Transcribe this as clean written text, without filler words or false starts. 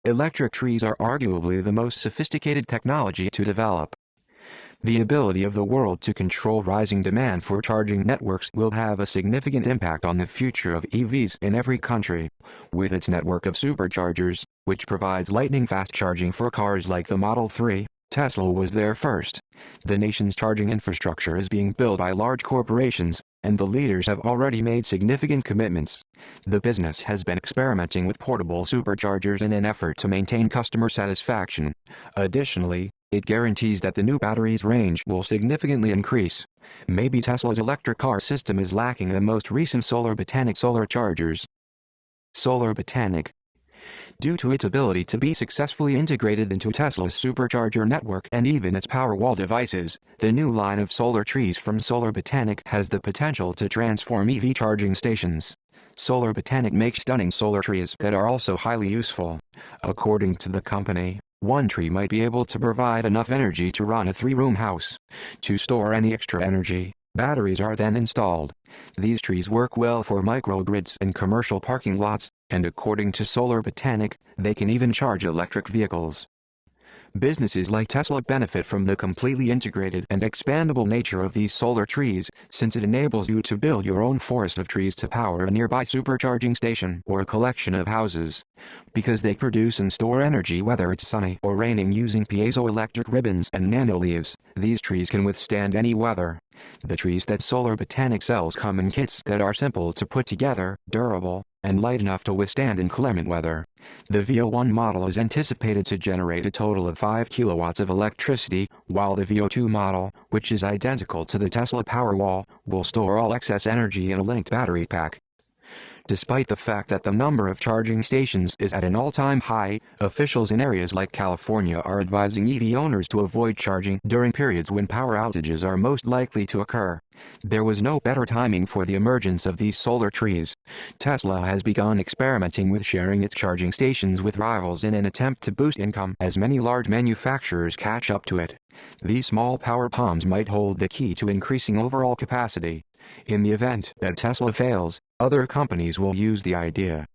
Electric trees are arguably the most sophisticated technology to develop. The ability of the world to control rising demand for charging networks will have a significant impact on the future of EVs in every country. With its network of superchargers, which provides lightning-fast charging for cars like the Model 3, Tesla was there first. The nation's charging infrastructure is being built by large corporations, and the leaders have already made significant commitments. The business has been experimenting with portable superchargers in an effort to maintain customer satisfaction. Additionally, it guarantees that the new battery's range will significantly increase. Maybe Tesla's electric car system is lacking the most recent Solar Botanic solar chargers. Solar Botanic. Due to its ability to be successfully integrated into Tesla's supercharger network and even its Powerwall devices, the new line of solar trees from Solar Botanic has the potential to transform EV charging stations. Solar Botanic makes stunning solar trees that are also highly useful. According to the company, one tree might be able to provide enough energy to run a 3-room house. To store any extra energy, batteries are then installed. These trees work well for microgrids and commercial parking lots, and according to Solar Botanic, they can even charge electric vehicles. Businesses like Tesla benefit from the completely integrated and expandable nature of these solar trees, since it enables you to build your own forest of trees to power a nearby supercharging station or a collection of houses. Because they produce and store energy whether it's sunny or raining using piezoelectric ribbons and nanoleaves, these trees can withstand any weather. The trees that Solar Botanic sells come in kits that are simple to put together, durable, and light enough to withstand inclement weather. The VO1 model is anticipated to generate a total of 5 kilowatts of electricity, while the VO2 model, which is identical to the Tesla Powerwall, will store all excess energy in a linked battery pack. Despite the fact that the number of charging stations is at an all-time high, officials in areas like California are advising EV owners to avoid charging during periods when power outages are most likely to occur. There was no better timing for the emergence of these solar trees. Tesla has begun experimenting with sharing its charging stations with rivals in an attempt to boost income as many large manufacturers catch up to it. These small power palms might hold the key to increasing overall capacity. In the event that Tesla fails, other companies will use the idea.